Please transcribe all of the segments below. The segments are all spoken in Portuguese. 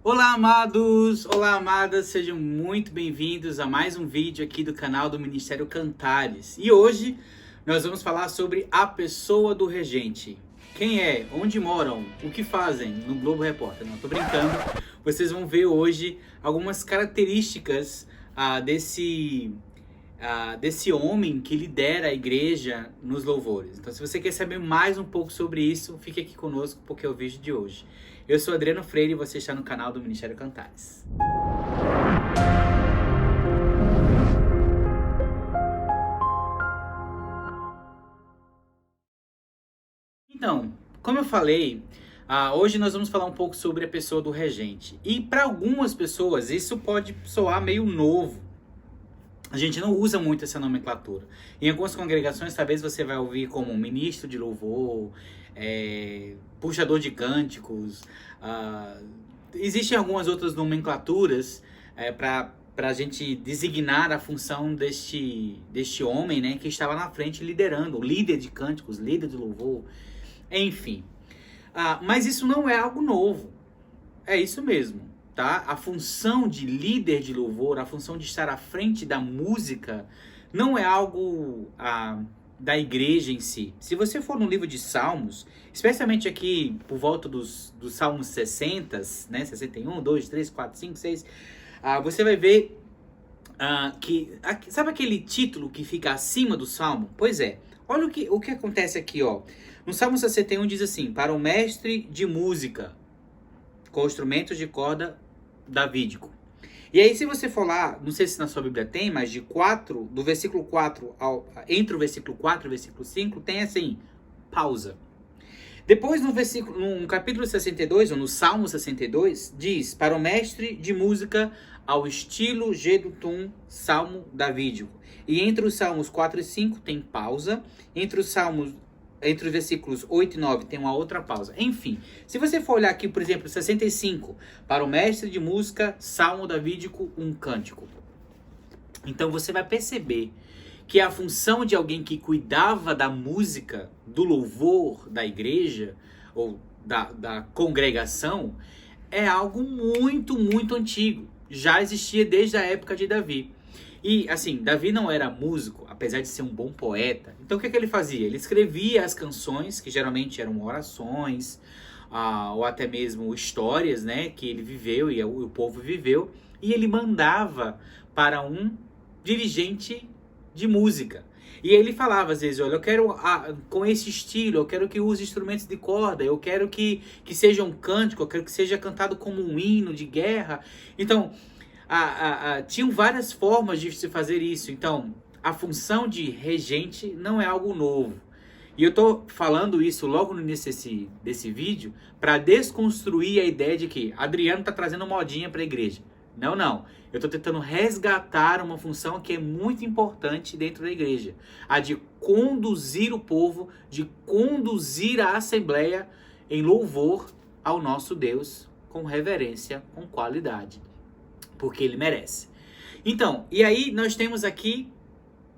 Olá, amados! Olá, amadas! Sejam muito bem-vindos a mais um vídeo aqui do canal do Ministério Cantares. E hoje nós vamos falar sobre a pessoa do regente. Quem é? Onde moram? O que fazem no Globo Repórter? Não, tô brincando. Vocês vão ver hoje algumas características desse homem que lidera a igreja nos louvores. Então, se você quer saber mais um pouco sobre isso, fique aqui conosco porque é o vídeo de hoje. Eu sou Adriano Freire e você está no canal do Ministério Cantares. Então, como eu falei, hoje nós vamos falar um pouco sobre a pessoa do regente. E para algumas pessoas isso pode soar meio novo. A gente não usa muito essa nomenclatura. Em algumas congregações, talvez você vai ouvir como ministro de louvor, puxador de cânticos. Existem algumas outras nomenclaturas para a gente designar a função deste homem, né, que estava na frente liderando, líder de cânticos, líder de louvor, enfim. Mas isso não é algo novo. É isso mesmo. Tá? A função de líder de louvor, a função de estar à frente da música, não é algo da igreja em si. Se você for no livro de Salmos, especialmente aqui por volta dos Salmos 60, né? 61, 2, 3, 4, 5, 6, você vai ver que... Sabe aquele título que fica acima do Salmo? Pois é. Olha o que acontece aqui, ó. No Salmo 61 diz assim: para o mestre de música, com instrumentos de corda davídico. E aí, se você for lá, não sei se na sua Bíblia tem, mas do versículo 4 entre o versículo 4 e o versículo 5, tem assim, pausa. Depois, no capítulo 62, ou no Salmo 62, diz: para o mestre de música ao estilo Jedutum, Salmo davídico. E entre os Salmos 4 e 5 tem pausa. Entre os versículos 8 e 9 tem uma outra pausa. Enfim, se você for olhar aqui, por exemplo, 65, para o mestre de música, Salmo davídico, um cântico. Então você vai perceber que a função de alguém que cuidava da música, do louvor da igreja, ou da congregação, é algo muito, muito antigo. Já existia desde a época de Davi. E, assim, Davi não era músico, apesar de ser um bom poeta. Então, o que ele fazia? Ele escrevia as canções, que geralmente eram orações, ou até mesmo histórias, né, que ele viveu e o povo viveu, e ele mandava para um dirigente de música. E ele falava, às vezes, olha, eu quero com esse estilo, eu quero que use instrumentos de corda, eu quero que seja um cântico, eu quero que seja cantado como um hino de guerra. Então, tinham várias formas de se fazer isso. Então, a função de regente não é algo novo. E eu estou falando isso logo no início desse vídeo para desconstruir a ideia de que Adriano está trazendo modinha para a igreja. Não, não. Eu estou tentando resgatar uma função que é muito importante dentro da igreja. A de conduzir o povo, de conduzir a assembleia em louvor ao nosso Deus com reverência, com qualidade. Porque ele merece. Então, e aí nós temos aqui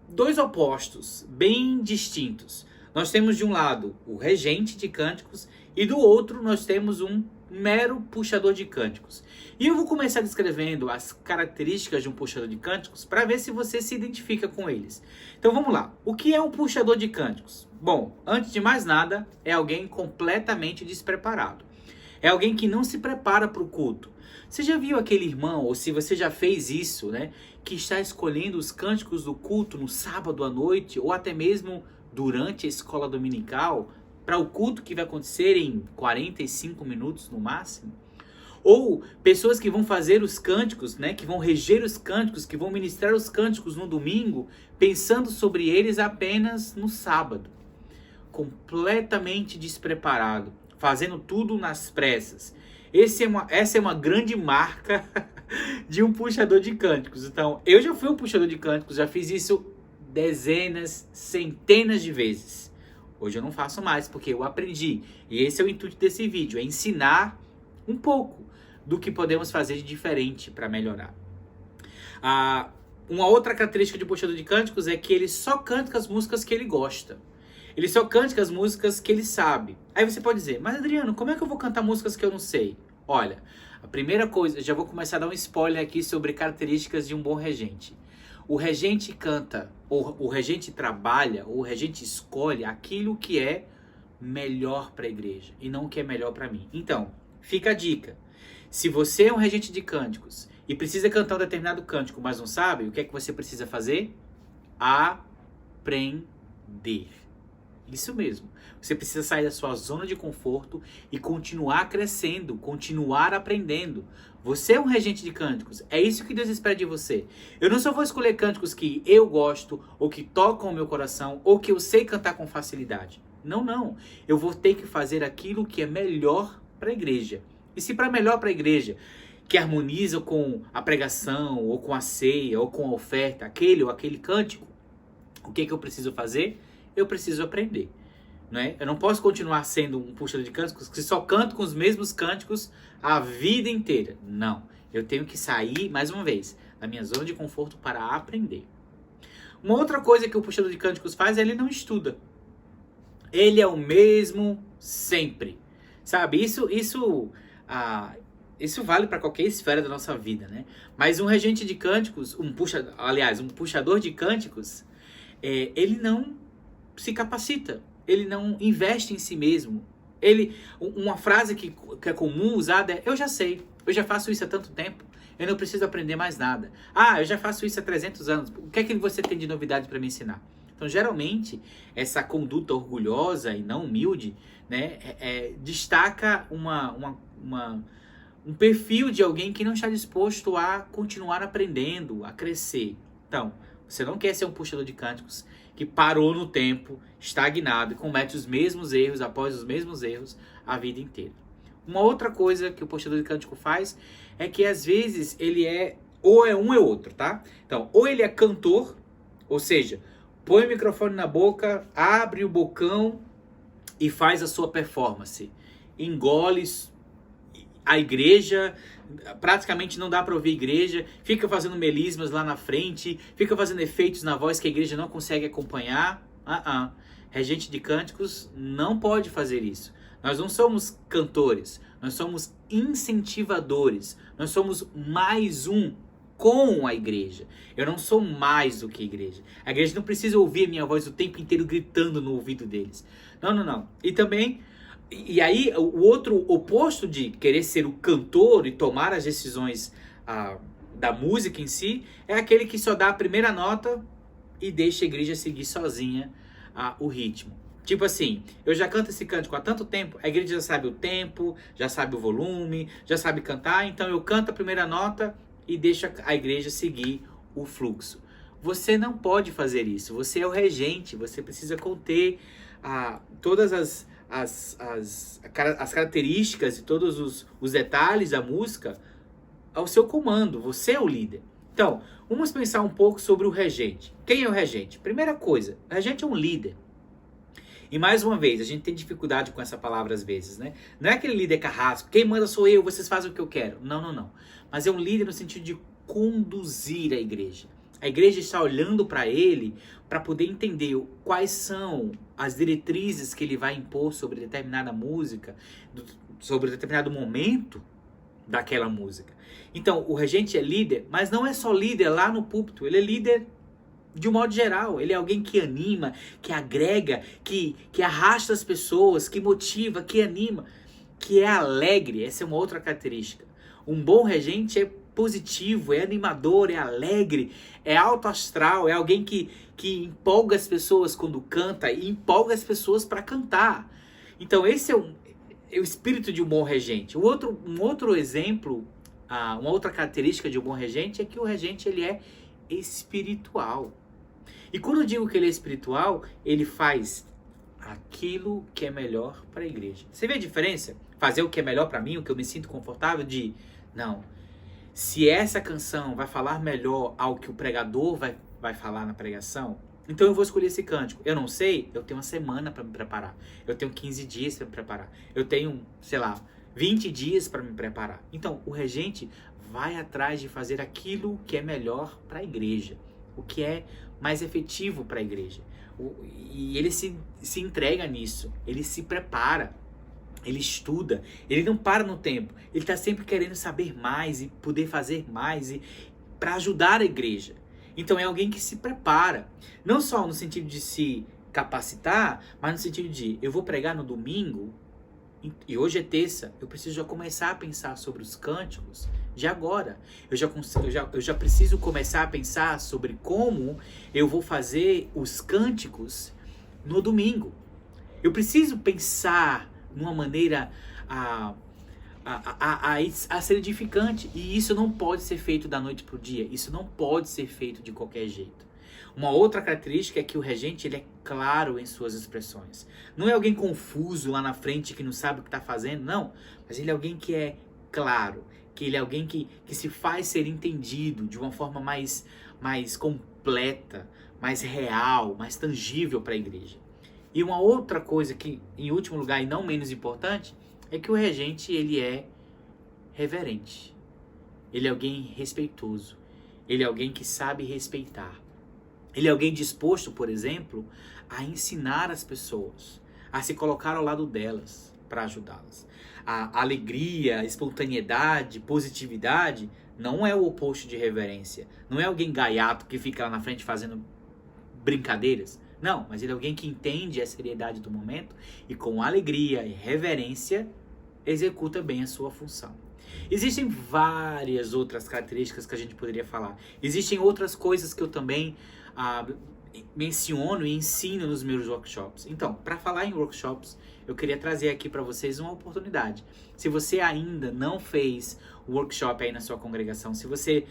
dois opostos bem distintos. Nós temos de um lado o regente de cânticos e do outro nós temos um mero puxador de cânticos. E eu vou começar descrevendo as características de um puxador de cânticos para ver se você se identifica com eles. Então vamos lá. O que é um puxador de cânticos? Bom, antes de mais nada, é alguém completamente despreparado. É alguém que não se prepara para o culto. Você já viu aquele irmão, ou se você já fez isso, né, que está escolhendo os cânticos do culto no sábado à noite, ou até mesmo durante a escola dominical, para o culto que vai acontecer em 45 minutos no máximo? Ou pessoas que vão fazer os cânticos, né, que vão reger os cânticos, que vão ministrar os cânticos no domingo, pensando sobre eles apenas no sábado. Completamente despreparado, fazendo tudo nas pressas. Essa é uma grande marca de um puxador de cânticos. Então, eu já fui um puxador de cânticos, já fiz isso dezenas, centenas de vezes. Hoje eu não faço mais, porque eu aprendi. E esse é o intuito desse vídeo, é ensinar um pouco do que podemos fazer de diferente para melhorar. Uma outra característica de puxador de cânticos é que ele só canta as músicas que ele gosta. Ele só canta as músicas que ele sabe. Aí você pode dizer, mas Adriano, como é que eu vou cantar músicas que eu não sei? Olha, a primeira coisa, já vou começar a dar um spoiler aqui sobre características de um bom regente. O regente canta, ou o regente trabalha, ou o regente escolhe aquilo que é melhor para a igreja e não o que é melhor para mim. Então, fica a dica. Se você é um regente de cânticos e precisa cantar um determinado cântico, mas não sabe, o que é que você precisa fazer? Aprender. Isso mesmo. Você precisa sair da sua zona de conforto e continuar crescendo, continuar aprendendo. Você é um regente de cânticos. É isso que Deus espera de você. Eu não só vou escolher cânticos que eu gosto, ou que tocam o meu coração, ou que eu sei cantar com facilidade. Não, não. Eu vou ter que fazer aquilo que é melhor para a igreja. E se para melhor para a igreja, que harmoniza com a pregação, ou com a ceia, ou com a oferta, aquele ou aquele cântico, o que eu preciso fazer? Eu preciso aprender. Não é? Eu não posso continuar sendo um puxador de cânticos que só canto com os mesmos cânticos a vida inteira. Não. Eu tenho que sair, mais uma vez, da minha zona de conforto para aprender. Uma outra coisa que o puxador de cânticos faz é ele não estuda. Ele é o mesmo sempre. Sabe? Isso vale para qualquer esfera da nossa vida, né? Mas um regente de cânticos, um puxador de cânticos, ele não se capacita. Ele não investe em si mesmo. Uma frase que é comum usada é: eu já sei, eu já faço isso há tanto tempo, eu não preciso aprender mais nada. Ah, eu já faço isso há 300 anos, o que é que você tem de novidade para me ensinar? Então, geralmente, essa conduta orgulhosa e não humilde, né, destaca um perfil de alguém que não está disposto a continuar aprendendo, a crescer. Então, você não quer ser um puxador de cânticos que parou no tempo, estagnado e comete os mesmos erros após os mesmos erros a vida inteira. Uma outra coisa que o puxador de cântico faz é que às vezes ele ou é um ou outro, tá? Então, ou ele é cantor, ou seja, põe o microfone na boca, abre o bocão e faz a sua performance. Engole a igreja, praticamente não dá para ouvir a igreja, fica fazendo melismas lá na frente, fica fazendo efeitos na voz que a igreja não consegue acompanhar. Regente de cânticos não pode fazer isso. Nós não somos cantores, nós somos incentivadores, nós somos mais um com a igreja. Eu não sou mais do que a igreja. A igreja não precisa ouvir a minha voz o tempo inteiro gritando no ouvido deles. Não. E também, e aí o outro oposto de querer ser o cantor e tomar as decisões da música em si, é aquele que só dá a primeira nota e deixa a igreja seguir sozinha o ritmo. Tipo assim, eu já canto esse cântico há tanto tempo, a igreja já sabe o tempo, já sabe o volume, já sabe cantar, então eu canto a primeira nota e deixo a igreja seguir o fluxo. Você não pode fazer isso, você é o regente, você precisa conter todas as características e todos os detalhes da música ao seu comando, você é o líder. Então, vamos pensar um pouco sobre o regente. Quem é o regente? Primeira coisa, o regente é um líder. E mais uma vez, a gente tem dificuldade com essa palavra às vezes, né? Não é aquele líder carrasco, quem manda sou eu, vocês fazem o que eu quero. Não. Mas é um líder no sentido de conduzir a igreja. A igreja está olhando para ele para poder entender quais são as diretrizes que ele vai impor sobre determinada música, sobre determinado momento daquela música. Então, o regente é líder, mas não é só líder lá no púlpito, ele é líder de um modo geral. Ele é alguém que anima, que agrega, que arrasta as pessoas, que motiva, que anima, que é alegre. Essa é uma outra característica. Um bom regente é positivo, é animador, é alegre, é alto astral, é alguém que empolga as pessoas quando canta e empolga as pessoas para cantar. Então esse é o espírito de um bom regente. Um outro exemplo, uma outra característica de um bom regente é que o regente ele é espiritual. E quando eu digo que ele é espiritual, ele faz aquilo que é melhor para a igreja. Você vê a diferença? Fazer o que é melhor para mim, o que eu me sinto confortável de... Não. Se essa canção vai falar melhor ao que o pregador vai falar na pregação, então eu vou escolher esse cântico. Eu não sei, eu tenho uma semana para me preparar. Eu tenho 15 dias para me preparar. Eu tenho, 20 dias para me preparar. Então, o regente vai atrás de fazer aquilo que é melhor para a igreja. O que é mais efetivo para a igreja. E ele se entrega nisso. Ele se prepara. ele estuda, ele não para no tempo, ele está sempre querendo saber mais e poder fazer mais e para ajudar a igreja. Então é alguém que se prepara, não só no sentido de se capacitar, mas no sentido de eu vou pregar no domingo e hoje é terça, eu preciso já começar a pensar sobre os cânticos de agora. Eu já preciso começar a pensar sobre como eu vou fazer os cânticos no domingo. Eu preciso pensar numa maneira a ser edificante. E isso não pode ser feito da noite para o dia. Isso não pode ser feito de qualquer jeito. Uma outra característica é que o regente ele é claro em suas expressões. Não é alguém confuso lá na frente que não sabe o que está fazendo, não. Mas ele é alguém que é claro, que ele é alguém que se faz ser entendido de uma forma mais completa, mais real, mais tangível para a igreja. E uma outra coisa que, em último lugar e não menos importante, é que o regente ele é reverente. Ele é alguém respeitoso. Ele é alguém que sabe respeitar. Ele é alguém disposto, por exemplo, a ensinar as pessoas, a se colocar ao lado delas para ajudá-las. A alegria, a espontaneidade, positividade não é o oposto de reverência. Não é alguém gaiato que fica lá na frente fazendo brincadeiras. Não, mas ele é alguém que entende a seriedade do momento e com alegria e reverência executa bem a sua função. Existem várias outras características que a gente poderia falar. Existem outras coisas que eu também menciono e ensino nos meus workshops. Então, para falar em workshops, eu queria trazer aqui para vocês uma oportunidade. Se você ainda não fez o workshop aí na sua congregação, se você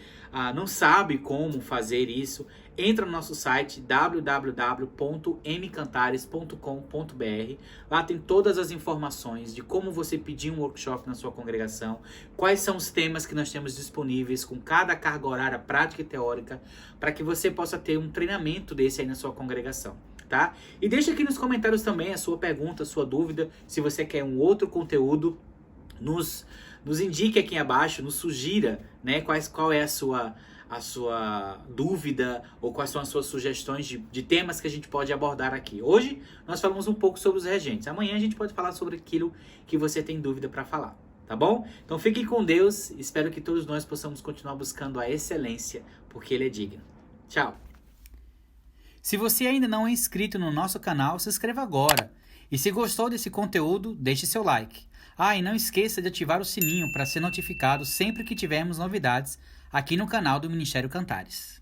não sabe como fazer isso, entra no nosso site www.mcantares.com.br. Lá tem todas as informações de como você pedir um workshop na sua congregação, quais são os temas que nós temos disponíveis com cada carga horária prática e teórica, para que você possa ter um treinamento desse aí na sua congregação. Tá? E deixa aqui nos comentários também a sua pergunta, a sua dúvida, se você quer um outro conteúdo, nos indique aqui abaixo, nos sugira, né, qual é a sua dúvida ou quais são as suas sugestões de temas que a gente pode abordar aqui. Hoje nós falamos um pouco sobre os regentes, amanhã a gente pode falar sobre aquilo que você tem dúvida para falar, tá bom? Então fiquem com Deus, espero que todos nós possamos continuar buscando a excelência, porque Ele é digno. Tchau! Se você ainda não é inscrito no nosso canal, se inscreva agora. E se gostou desse conteúdo, deixe seu like. E não esqueça de ativar o sininho para ser notificado sempre que tivermos novidades aqui no canal do Ministério Cantares.